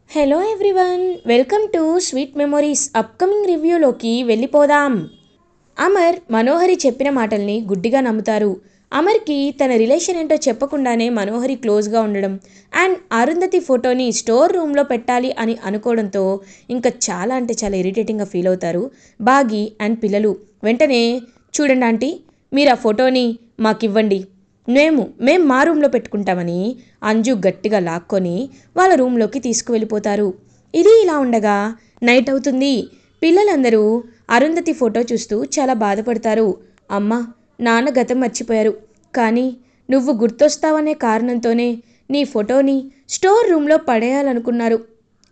Hello everyone, welcome to sweet memories. Upcoming రివ్యూలోకి వెళ్ళిపోదాం. అమర్ మనోహరి చెప్పిన మాటల్ని గుడ్డిగా నమ్ముతారు. అమర్కి తన రిలేషన్ ఏంటో చెప్పకుండానే మనోహరి క్లోజ్గా ఉండడం అండ్ అరుంధతి ఫోటోని స్టోర్ రూమ్లో పెట్టాలి అని అనుకోవడంతో ఇంకా చాలా అంటే చాలా ఇరిటేటింగ్గా ఫీల్ అవుతారు బాగి అండ్ పిల్లలు. వెంటనే చూడండి ఆంటీ, మీరు ఆ ఫోటోని మాకివ్వండి, మేం మా రూమ్లో పెట్టుకుంటామని అంజు గట్టిగా లాక్కొని వాళ్ళ రూమ్లోకి తీసుకువెళ్ళిపోతారు. ఇది ఇలా ఉండగా నైట్ అవుతుంది. పిల్లలందరూ అరుంధతి ఫోటో చూస్తూ చాలా బాధపడతారు. అమ్మ, నాన్న గతం మర్చిపోయారు, కానీ నువ్వు గుర్తొస్తావనే కారణంతోనే నీ ఫోటోని స్టోర్ రూమ్లో పడేయాలనుకున్నారు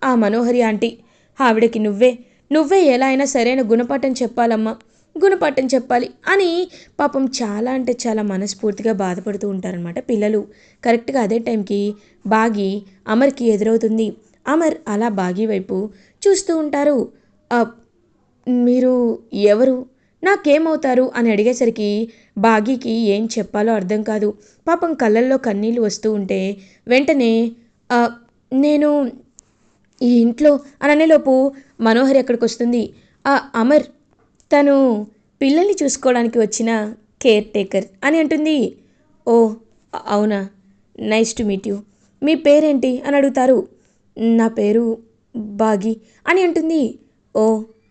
ఆ మనోహరి ఆంటీ. ఆవిడకి నువ్వే ఎలా అయినా సరైన గుణపాఠం చెప్పాలమ్మా, గుణపాఠం చెప్పాలి అని పాపం చాలా అంటే చాలా మనస్ఫూర్తిగా బాధపడుతూ ఉంటారనమాట పిల్లలు. కరెక్ట్గా అదే టైంకి బాగి అమర్కి ఎదురవుతుంది. అమర్ అలా బాగి వైపు చూస్తూ ఉంటారు. మీరు ఎవరు, నాకేమవుతారు అని అడిగేసరికి బాగీకి ఏం చెప్పాలో అర్థం కాదు. పాపం కళ్ళల్లో కన్నీళ్ళు వస్తూ ఉంటే వెంటనే నేను ఈ ఇంట్లో అననేలోపు మనోహరి అక్కడికి వస్తుంది. అమర్ తను పిల్లల్ని చూసుకోవడానికి వచ్చిన కేర్ టేకర్ అని అంటుంది. ఓ అవునా, నైస్ టు మీట్ యూ. మీ పేరేంటి అని అడుగుతారు. నా పేరు బాగి అని అంటుంది. ఓ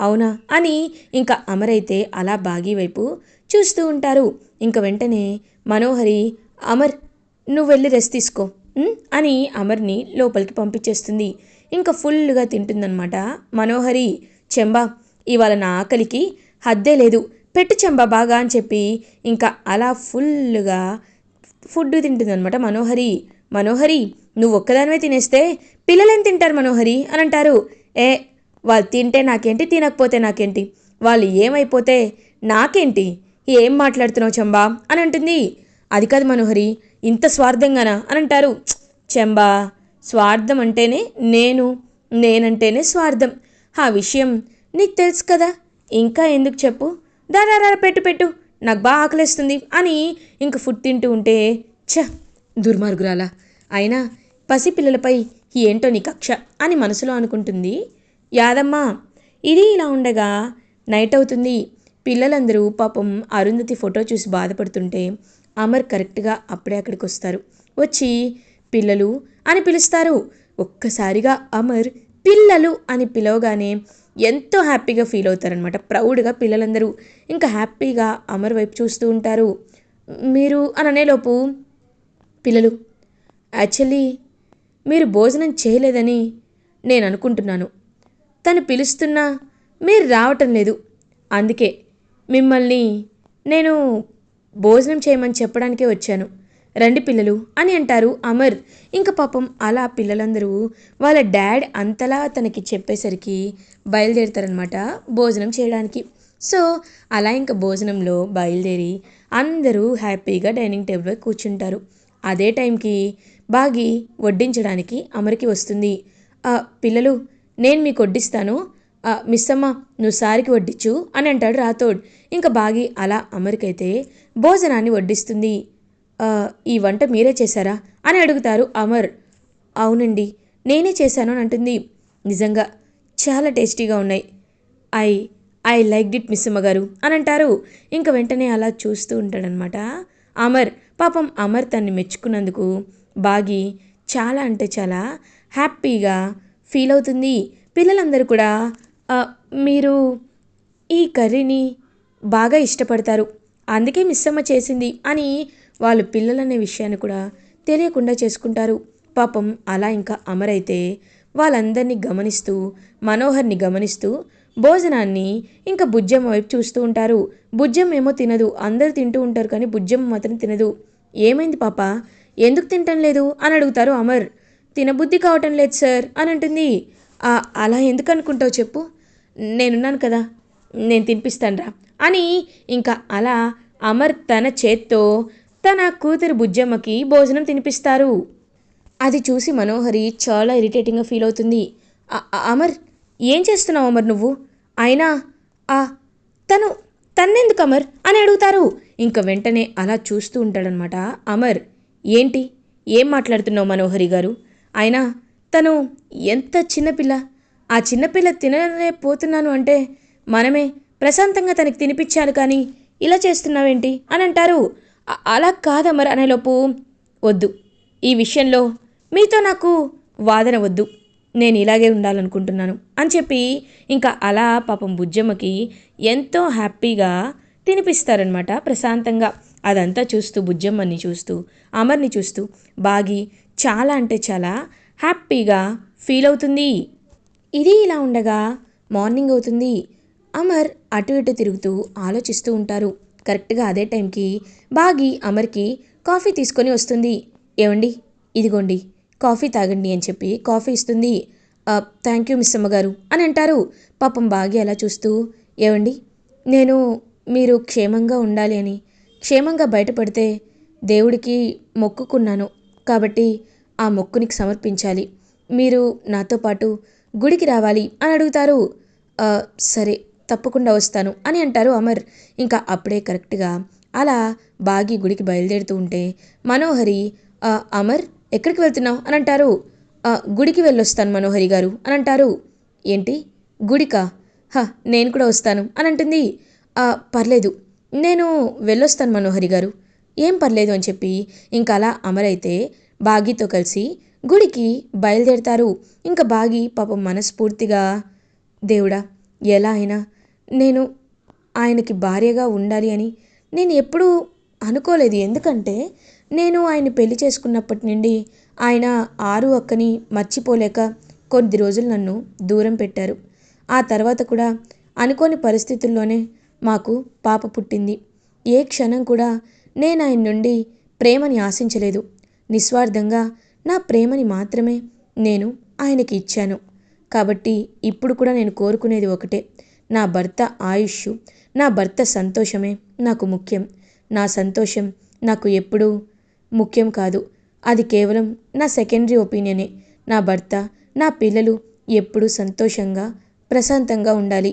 అవునా అని ఇంకా అమర్ అయితే అలా బాగి వైపు చూస్తూ ఉంటారు. ఇంకా వెంటనే మనోహరి, అమర్ నువ్వు వెళ్ళి రెస్ట్ తీసుకో అని అమర్ని లోపలికి పంపించేస్తుంది. ఇంకా ఫుల్గా తింటుందన్నమాట మనోహరి. చెంబా, ఇవాళ నా ఆకలికి హద్దే లేదు, పెట్టు చెంబా బాగా అని చెప్పి ఇంకా అలా ఫుల్గా ఫుడ్ తింటుందన్నమాట మనోహరి. మనోహరి, నువ్వు ఒక్కదానివే తినేస్తే పిల్లలేం తింటారు మనోహరి అని అంటారు. ఏ, వాళ్ళు తింటే నాకేంటి, తినకపోతే నాకేంటి, వాళ్ళు ఏమైపోతే నాకేంటి, ఏం మాట్లాడుతున్నావు చెంబా అని అంటుంది. అది కాదు మనోహరి, ఇంత స్వార్థంగానా అని అంటారు. చెంబా, స్వార్థం అంటేనే నేనంటేనే స్వార్థం. ఆ విషయం నీకు తెలుసు కదా, ఇంకా ఎందుకు చెప్పు, దారా పెట్టు నాకు బాగా ఆకలిస్తుంది అని ఇంక ఫుడ్ తింటూ ఉంటే దుర్మార్గురాలా, అయినా పసిపిల్లలపై ఏంటో నీ కక్ష అని మనసులో అనుకుంటుంది యాదమ్మ. ఇది ఇలా ఉండగా నైట్ అవుతుంది. పిల్లలందరూ పాపం అరుంధతి ఫోటో చూసి బాధపడుతుంటే అమర్ కరెక్ట్గా అప్పుడే అక్కడికి వస్తారు. వచ్చి పిల్లలు అని పిలుస్తారు. ఒక్కసారిగా అమర్ పిల్లలు అని పిలవగానే ఎంతో హ్యాపీగా ఫీల్ అవుతారనమాట. ప్రౌడ్గా పిల్లలందరూ ఇంకా హ్యాపీగా అమర్ వైపు చూస్తూ ఉంటారు. మీరు అని అనేలోపు పిల్లలు, యాక్చువల్లీ మీరు భోజనం చేయలేదని నేను అనుకుంటున్నాను, తను పిలుస్తున్నా మీరు రావటం లేదు, అందుకే మిమ్మల్ని నేను భోజనం చేయమని చెప్పడానికే వచ్చాను, రండి పిల్లలు అని అంటారు అమర్. ఇంకా పాపం అలా పిల్లలందరూ వాళ్ళ డాడ్ అంతలా తనకి చెప్పేసరికి బయలుదేరుతారనమాట భోజనం చేయడానికి. సో అలా ఇంకా భోజనంలో బయలుదేరి అందరూ హ్యాపీగా డైనింగ్ టేబుల్ కూర్చుంటారు. అదే టైంకి బాగి వడ్డించడానికి అమర్కి వస్తుంది. పిల్లలు, నేను మీకు వడ్డిస్తాను, మిస్ అమ్మ నువ్వు సారికి వడ్డించు అని అంటాడు రాథోడ్. ఇంకా బాగి అలా అమర్కైతే భోజనాన్ని వడ్డిస్తుంది. ఈ వంట మీరే చేశారా అని అడుగుతారు అమర్. అవునండి, నేనే చేశాను అని అంటుంది. నిజంగా చాలా టేస్టీగా ఉన్నాయి, ఐ ఐ లైక్ డిట్ మిస్ అమ్మగారు అని అంటారు. ఇంక వెంటనే అలా చూస్తూ ఉంటాడనమాట అమర్. పాపం అమర్ తన్ని మెచ్చుకున్నందుకు బాగి చాలా అంటే చాలా హ్యాపీగా ఫీల్ అవుతుంది. పిల్లలందరూ కూడా మీరు ఈ కర్రీని బాగా ఇష్టపడతారు, అందుకే మిస్ అమ్మ చేసింది అని వాళ్ళు పిల్లలనే విషయాన్ని కూడా తెలియకుండా చేసుకుంటారు. పాపం అలా ఇంకా అమర్ అయితే వాళ్ళందరినీ గమనిస్తూ మనోహర్ని గమనిస్తూ భోజనాన్ని ఇంకా బుజ్జమ్మ వైపు చూస్తూ ఉంటారు. బుజ్జమ్మ ఏమో తినదు, అందరూ తింటూ ఉంటారు కానీ బుజ్జమ్మ మాత్రం తినదు. ఏమైంది పాప, ఎందుకు తింటం లేదు అని అడుగుతారు అమర్. తినబుద్ధి కావటం లేదు సార్ అని అంటుంది. అలా ఎందుకు అనుకుంటావు చెప్పు, నేనున్నాను కదా, నేను తినిపిస్తానురా అని ఇంకా అలా అమర్ తన చేత్తో తన కూతురు బుజ్జమ్మకి భోజనం తినిపిస్తారు. అది చూసి మనోహరి చాలా ఇరిటేటింగ్గా ఫీల్ అవుతుంది. అమర్, ఏం చేస్తున్నావు అమర్ నువ్వు, అయినా ఆ తను తన్నెందుకు అమర్ అని అడుగుతారు. ఇంక వెంటనే అలా చూస్తూ ఉంటాడనమాట అమర్. ఏంటి, ఏం మాట్లాడుతున్నావు మనోహరి గారు, అయినా తను ఎంత చిన్నపిల్ల, ఆ చిన్నపిల్ల తినలేకపోతున్నాను అంటే మనమే ప్రశాంతంగా తనకి తినిపించాలి కానీ ఇలా చేస్తున్నావేంటి అని అంటారు. అలా కాదమర్ అనేలోపు, వద్దు, ఈ విషయంలో మీతో నాకు వాదన వద్దు, నేను ఇలాగే ఉండాలనుకుంటున్నాను అని చెప్పి ఇంకా అలా పాపం బుజ్జమ్మకి ఎంతో హ్యాపీగా తినిపిస్తారనమాట ప్రశాంతంగా. అదంతా చూస్తూ బుజ్జమ్మని చూస్తూ అమర్ని చూస్తూ బాగి చాలా అంటే చాలా హ్యాపీగా ఫీల్ అవుతుంది. ఇది ఇలా ఉండగా మార్నింగ్ అవుతుంది. అమర్ అటు ఇటు తిరుగుతూ ఆలోచిస్తూ ఉంటారు. కరెక్ట్గా అదే టైంకి బాగి అమర్కి కాఫీ తీసుకొని వస్తుంది. ఏవండి, ఇదిగోండి కాఫీ తాగండి అని చెప్పి కాఫీ ఇస్తుంది. థ్యాంక్ యూ మిస్ అమ్మగారు అని అంటారు. పాపం బాగి అలా చూస్తూ, ఏవండి, నేను మీరు క్షేమంగా ఉండాలి అని, క్షేమంగా బయటపడితే దేవుడికి మొక్కుకున్నాను కాబట్టి ఆ మొక్కునికి సమర్పించాలి, మీరు నాతో పాటు గుడికి రావాలి అని అడుగుతారు. సరే, తప్పకుండా వస్తాను అని అంటారు అమర్. ఇంకా అప్పుడే కరెక్ట్గా అలా బాగి గుడికి బయలుదేరుతూ ఉంటే మనోహరి, అమర్ ఎక్కడికి వెళ్తున్నావు అని అంటారు. గుడికి వెళ్ళొస్తాను మనోహరి గారు అని అంటారు. ఏంటి, గుడికా? నేను కూడా వస్తాను అని అంటుంది. పర్లేదు, నేను వెళ్ళొస్తాను మనోహరి గారు, ఏం పర్లేదు అని చెప్పి ఇంకా అలా అమర్ అయితే బాగితో కలిసి గుడికి బయలుదేరుతారు. ఇంకా బాగి పాపం మనస్ఫూర్తిగా, దేవుడా, ఎలా అయినా నేను ఆయనకి భార్యగా ఉండాలి అని నేను ఎప్పుడూ అనుకోలేదు. ఎందుకంటే నేను ఆయన్ని పెళ్లి చేసుకున్నప్పటి నుండి ఆయన ఆరు అక్కని మర్చిపోలేక కొద్ది రోజులు నన్ను దూరం పెట్టారు. ఆ తర్వాత కూడా అనుకోని పరిస్థితుల్లోనే మాకు పాప పుట్టింది. ఏ క్షణం కూడా నేను ఆయన నుండి ప్రేమని ఆశించలేదు. నిస్వార్థంగా నా ప్రేమని మాత్రమే నేను ఆయనకి ఇచ్చాను. కాబట్టి ఇప్పుడు కూడా నేను కోరుకునేది ఒకటే, నా భర్త ఆయుష్, నా భర్త సంతోషమే నాకు ముఖ్యం. నా సంతోషం నాకు ఎప్పుడూ ముఖ్యం కాదు. అది కేవలం నా సెకండరీ ఒపీనియనే. నా భర్త, నా పిల్లలు ఎప్పుడూ సంతోషంగా ప్రశాంతంగా ఉండాలి.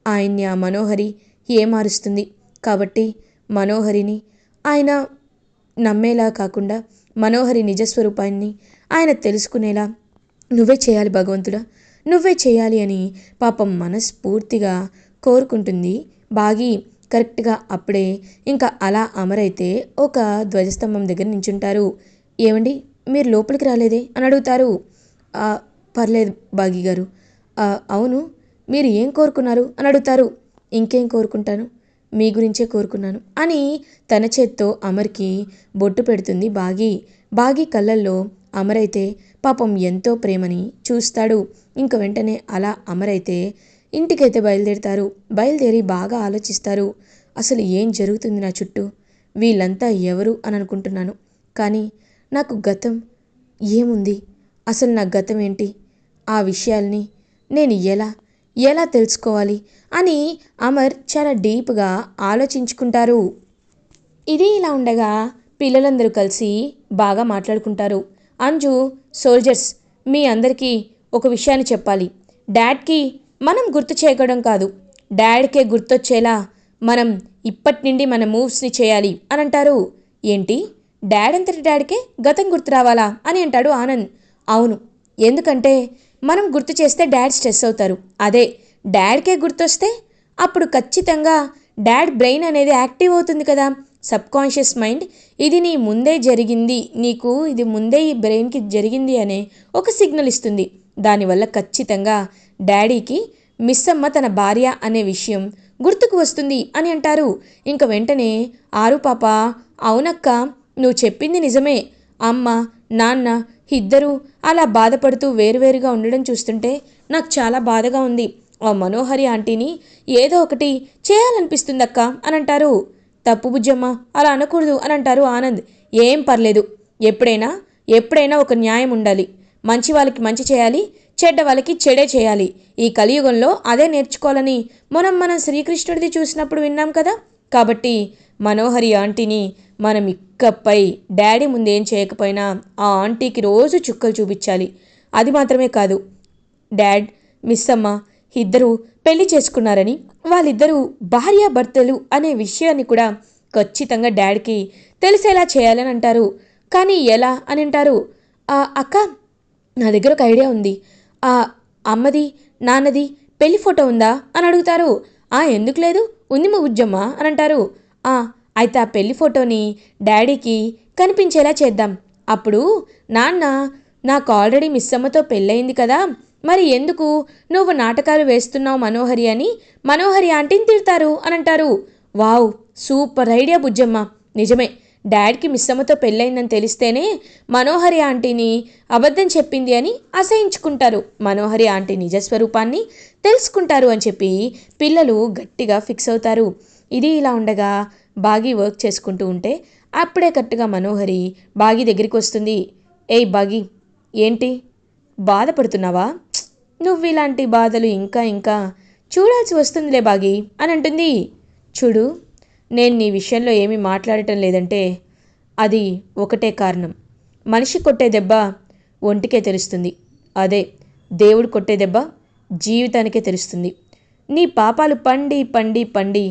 ఆయన్ని ఆ మనోహరి ఏమారుస్తుంది. కాబట్టి మనోహరిని ఆయన నమ్మేలా కాకుండా మనోహరి నిజస్వరూపాన్ని ఆయన తెలుసుకునేలా నువ్వే చేయాలి భగవంతుడా, నువ్వే చేయాలి అని పాపం మనస్ఫూర్తిగా కోరుకుంటుంది బాగి. కరెక్ట్గా అప్పుడే ఇంకా అలా అమరైతే ఒక ధ్వజస్తంభం దగ్గర నించుంటారు. ఏమండి, మీరు లోపలికి రాలేదే అని అడుగుతారు. పర్లేదు బాగి గారు. అవును, మీరు ఏం కోరుకున్నారు అని అడుగుతారు. ఇంకేం కోరుకుంటాను, మీ గురించే కోరుకున్నాను అని తన చేత్తో అమర్కి బొట్టు పెడుతుంది బాగి. బాగి కళ్ళల్లో అమరైతే పాపం ఎంతో ప్రేమని చూస్తాడు. ఇంక వెంటనే అలా అమరైతే ఇంటికైతే బయలుదేరుతారు. బయలుదేరి బాగా ఆలోచిస్తారు. అసలు ఏం జరుగుతుంది నా చుట్టూ, వీళ్ళంతా ఎవరు అని అనుకుంటున్నాను. కానీ నాకు గతం ఏముంది, అసలు నా గతం ఏంటి, ఆ విషయాల్ని నేను ఎలా తెలుసుకోవాలి అని అమర్ చాలా డీప్గా ఆలోచించుకుంటారు. ఇది ఇలా ఉండగా పిల్లలందరూ కలిసి బాగా మాట్లాడుకుంటారు. అంజు, సోల్జర్స్, మీ అందరికీ ఒక విషయాన్ని చెప్పాలి. డాడ్కి మనం గుర్తు చేయడం కాదు, డాడ్కే గుర్తొచ్చేలా మనం ఇప్పటి నుండి మన మూవ్స్ని చేయాలి అని అంటారు. ఏంటి, డాడ్ అంతటి డాడ్కే గతం గుర్తు రావాలా అని అంటాడు ఆనంద్. అవును, ఎందుకంటే మనం గుర్తు చేస్తే డాడ్ స్ట్రెస్ అవుతారు. అదే డాడ్కే గుర్తొస్తే అప్పుడు ఖచ్చితంగా డాడ్ బ్రెయిన్ అనేది యాక్టివ్ అవుతుంది కదా. సబ్కాన్షియస్ మైండ్ ఇది నీ ముందే జరిగింది, నీకు ఇది ముందే ఈ బ్రెయిన్కి జరిగింది అనే ఒక సిగ్నల్ ఇస్తుంది. దానివల్ల ఖచ్చితంగా డాడీకి మిస్ అమ్మ తన భార్య అనే విషయం గుర్తుకు వస్తుంది అని అంటారు. ఇంక వెంటనే ఆరు పాప, అవునక్క, నువ్వు చెప్పింది నిజమే. అమ్మ, నాన్న ఇద్దరూ అలా బాధపడుతూ వేరువేరుగా ఉండడం చూస్తుంటే నాకు చాలా బాధగా ఉంది. ఆ మనోహరి ఆంటీని ఏదో ఒకటి చేయాలనిపిస్తుందక్క అని అంటారు. తప్పు బుజ్జమ్మ, అలా అనకూడదు అని అంటారు ఆనంద్. ఏం పర్లేదు, ఎప్పుడైనా ఒక న్యాయం ఉండాలి. మంచి వాళ్ళకి మంచి చేయాలి, చెడ్డ వాళ్ళకి చెడే చేయాలి. ఈ కలియుగంలో అదే నేర్చుకోవాలని మనం శ్రీకృష్ణుడిది చూసినప్పుడు విన్నాం కదా. కాబట్టి మనోహరి ఆంటీని మనం ఇకపై డాడీ ముందేం చేయకపోయినా ఆ ఆంటీకి రోజు చుక్కలు చూపించాలి. అది మాత్రమే కాదు, డాడ్, మిస్ అమ్మ ఇద్దరూ పెళ్లి చేసుకున్నారని, వాళ్ళిద్దరూ భార్యాభర్తలు అనే విషయాన్ని కూడా ఖచ్చితంగా డాడ్కి తెలిసేలా చేయాలని అంటారు. కానీ ఎలా అని అంటారు. అక్క, నా దగ్గర ఒక ఐడియా ఉంది. ఆ అమ్మది నాన్నది పెళ్లి ఫోటో ఉందా అని అడుగుతారు. ఎందుకు లేదు, ఉంది మా బుజ్జమ్మ అని అంటారు. "ఆ, అయితే ఆ పెళ్లి ఫోటోని డాడీకి కనిపించేలా చేద్దాం. అప్పుడు నాన్న నాకు ఆల్రెడీ మిస్ అమ్మతో పెళ్ళయింది కదా, మరి ఎందుకు నువ్వు నాటకాలు వేస్తున్నావు మనోహరి అని మనోహరి ఆంటీని తిడతారు" అని అంటారు. Wow, super idea Bujjamma. నిజమే, డాడ్కి మిస్ అమ్మతో పెళ్ళయిందని తెలిస్తేనే మనోహరి ఆంటీని అబద్ధం చెప్పింది అని అసహించుకుంటారు. మనోహరి ఆంటీ నిజస్వరూపాన్ని తెలుసుకుంటారు అని చెప్పి పిల్లలు గట్టిగా ఫిక్స్ అవుతారు. ఇది ఇలా ఉండగా బాగి వర్క్ చేసుకుంటూ ఉంటే అప్పుడే కరెక్ట్గా మనోహరి బాగి దగ్గరికి వస్తుంది. ఏయ్ బాగి, ఏంటి బాధపడుతున్నావా? నువ్వు ఇలాంటి బాధలు ఇంకా ఇంకా చూడాల్సి వస్తుందిలే బాగి అని అంటుంది. చూడు, నేను నీ విషయంలో ఏమీ మాట్లాడటం లేదంటే అది ఒకటే కారణం. మనిషి కొట్టే దెబ్బ ఒంటికే తెలుస్తుంది, అదే దేవుడు కొట్టే దెబ్బ జీవితానికే తెలుస్తుంది. నీ పాపాలు పండి పండి పండి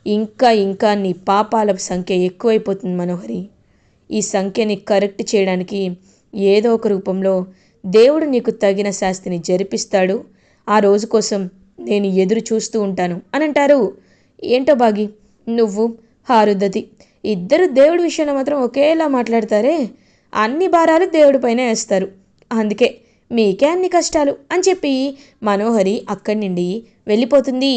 ఇంకా ఇంకా నీ పాపాల సంఖ్య ఎక్కువైపోతుంది మనోహరి. ఈ సంఖ్యని కరెక్ట్ చేయడానికి ఏదో ఒక రూపంలో దేవుడు నీకు తగిన శాస్తిని జరిపిస్తాడు. ఆ రోజు కోసం నేను ఎదురు చూస్తూ ఉంటాను అని అంటారు. ఏంటో బాగి, నువ్వు హారుద్దతి ఇద్దరు దేవుడి విషయంలో మాత్రం ఒకేలా మాట్లాడతారే. అన్ని భారాలు దేవుడి పైన వేస్తారు, అందుకే మీకే అన్ని కష్టాలు అని చెప్పి మనోహరి అక్కడి నుండి వెళ్ళిపోతుంది.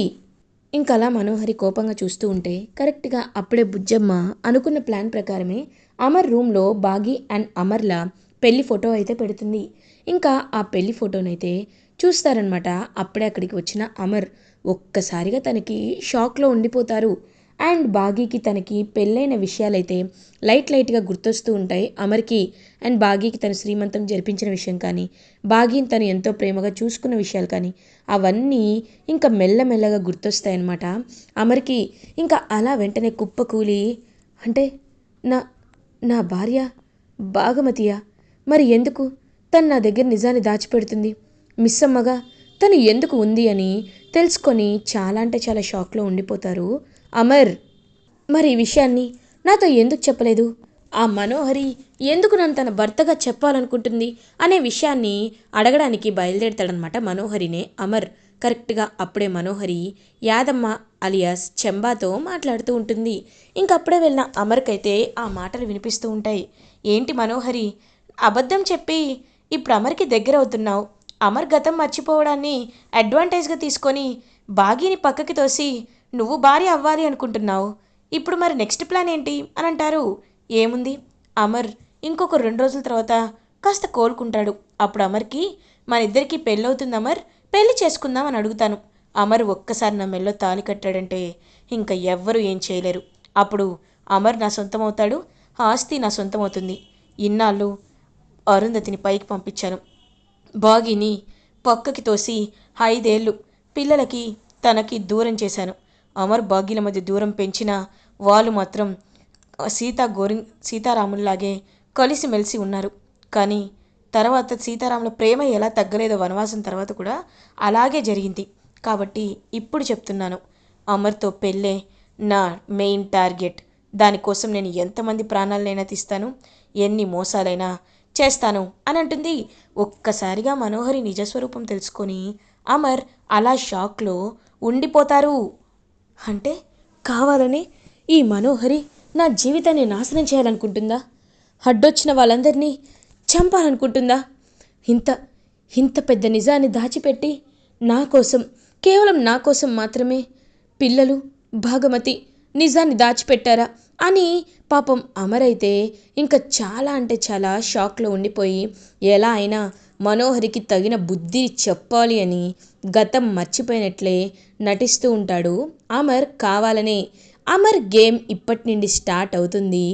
ఇంకలా మనోహరి కోపంగా చూస్తూ ఉంటే కరెక్ట్గా అప్పుడే బుజ్జమ్మ అనుకున్న ప్లాన్ ప్రకారమే అమర్ రూమ్లో బాగి అండ్ అమర్ల పెళ్లి ఫోటో అయితే పెడుతుంది. ఇంకా ఆ పెళ్లి ఫోటోనైతే చూస్తారనమాట. అప్పుడే అక్కడికి వచ్చిన అమర్ ఒక్కసారిగా తనకి షాక్లో ఉండిపోతారు. అండ్ బాగీకి తనకి పెళ్ళైన విషయాలైతే లైట్గా గుర్తొస్తూ ఉంటాయి అమర్కి. అండ్ బాగీకి తను శ్రీమంతం జరిపించిన విషయం కానీ, బాగీని తను ఎంతో ప్రేమగా చూసుకున్న విషయాలు కానీ అవన్నీ ఇంకా మెల్లమెల్లగా గుర్తొస్తాయన్నమాట అమర్కి. ఇంకా అలా వెంటనే కుప్పకూలి, అంటే నా నా భార్య భాగమతియా? మరి ఎందుకు తను నా దగ్గర నిజాన్ని దాచిపెడుతుంది? మిస్ అమ్మగా తను ఎందుకు ఉంది అని తెలుసుకొని చాలా అంటే చాలా షాక్లో ఉండిపోతారు అమర్. మరి ఈ విషయాన్ని నాతో ఎందుకు చెప్పలేదు? ఆ మనోహరి ఎందుకు నన్ను తన భర్తగా చెప్పాలనుకుంటుంది అనే విషయాన్ని అడగడానికి బయలుదేరుతాడనమాట మనోహరినే అమర్. కరెక్ట్గా అప్పుడే మనోహరి యాదమ్మ అలియాస్ చెంబాతో మాట్లాడుతూ ఉంటుంది. ఇంకప్పుడే వెళ్ళిన అమర్కైతే ఆ మాటలు వినిపిస్తూ ఉంటాయి. ఏంటి మనోహరి, అబద్ధం చెప్పి ఇప్పుడు అమర్కి దగ్గర అవుతున్నావు. అమర్ గతం మర్చిపోవడాన్ని అడ్వాంటేజ్గా తీసుకొని బాగీని పక్కకి తోసి నువ్వు భార్య అవ్వాలి అనుకుంటున్నావు. ఇప్పుడు మరి నెక్స్ట్ ప్లాన్ ఏంటి అని అంటారు. ఏముంది, అమర్ ఇంకొక 2 రోజుల తర్వాత కాస్త కోలుకుంటాడు. అప్పుడు అమర్కి మన ఇద్దరికి పెళ్ళవుతుంది అమర్, పెళ్లి చేసుకుందాం అని అడుగుతాను. అమర్ ఒక్కసారి నా మెల్లో తాళి కట్టాడంటే ఇంకా ఎవ్వరూ ఏం చేయలేరు. అప్పుడు అమర్ నా సొంతం అవుతాడు, ఆస్తి నా సొంతం అవుతుంది. ఇన్నాళ్ళు అరుంధతిని పైకి పంపించాను, బాగీని పక్కకి తోసి 5 ఏళ్ళు పిల్లలకి తనకి దూరం చేశాను. అమర్ బాగీల మధ్య దూరం పెంచిన వాళ్ళు మాత్రం సీతారాముల్లాగే కలిసిమెలిసి ఉన్నారు. కానీ తర్వాత సీతారాముల ప్రేమ ఎలా తగ్గలేదో వనవాసం తర్వాత కూడా అలాగే జరిగింది. కాబట్టి ఇప్పుడు చెప్తున్నాను, అమర్తో పెళ్ళే నా మెయిన్ టార్గెట్. దానికోసం నేను ఎంతమంది ప్రాణాలనైనా తీస్తాను, ఎన్ని మోసాలైనా చేస్తాను అని అంటుంది. ఒక్కసారిగా మనోహరి నిజస్వరూపం తెలుసుకొని అమర్ అలా షాక్లో ఉండిపోతారు. అంటే కావాలని ఈ మనోహరి నా జీవితాన్ని నాశనం చేయాలనుకుంటుందా? అడ్డొచ్చిన వాళ్ళందరినీ చంపాలనుకుంటుందా? ఇంత ఇంత పెద్ద నిజాన్ని దాచిపెట్టి నా కోసం, కేవలం నా కోసం మాత్రమే పిల్లలు, భాగమతి నిజాన్ని దాచిపెట్టారా అని పాపం అమర్ అయితే ఇంకా చాలా అంటే చాలా షాక్లో ఉండిపోయి ఎలా అయినా మనోహరికి తగిన బుద్ధి చెప్పాలి అని గతం మర్చిపోయినట్లే నటిస్తూ ఉంటాడు అమర్ కావాలనే. అమర్ గేమ్ ఇప్పటి నుండి స్టార్ట్ అవుతుంది.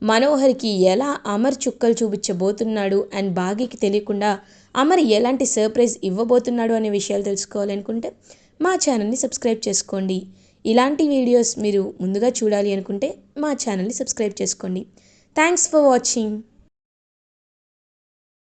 మనోహర్కి ఎలా అమర్ చుక్కలు చూపించబోతున్నాడు అండ్ బాగీకి తెలియకుండా అమర్ ఎలాంటి సర్ప్రైజ్ ఇవ్వబోతున్నాడు అనే విషయాలు తెలుసుకోవాలనుకుంటే మా ఛానల్ని సబ్స్క్రైబ్ చేసుకోండి. ఇలాంటి వీడియోస్ మీరు ముందుగా చూడాలి అనుకుంటే మా ఛానల్ని సబ్స్క్రైబ్ చేసుకోండి. Thanks for watching.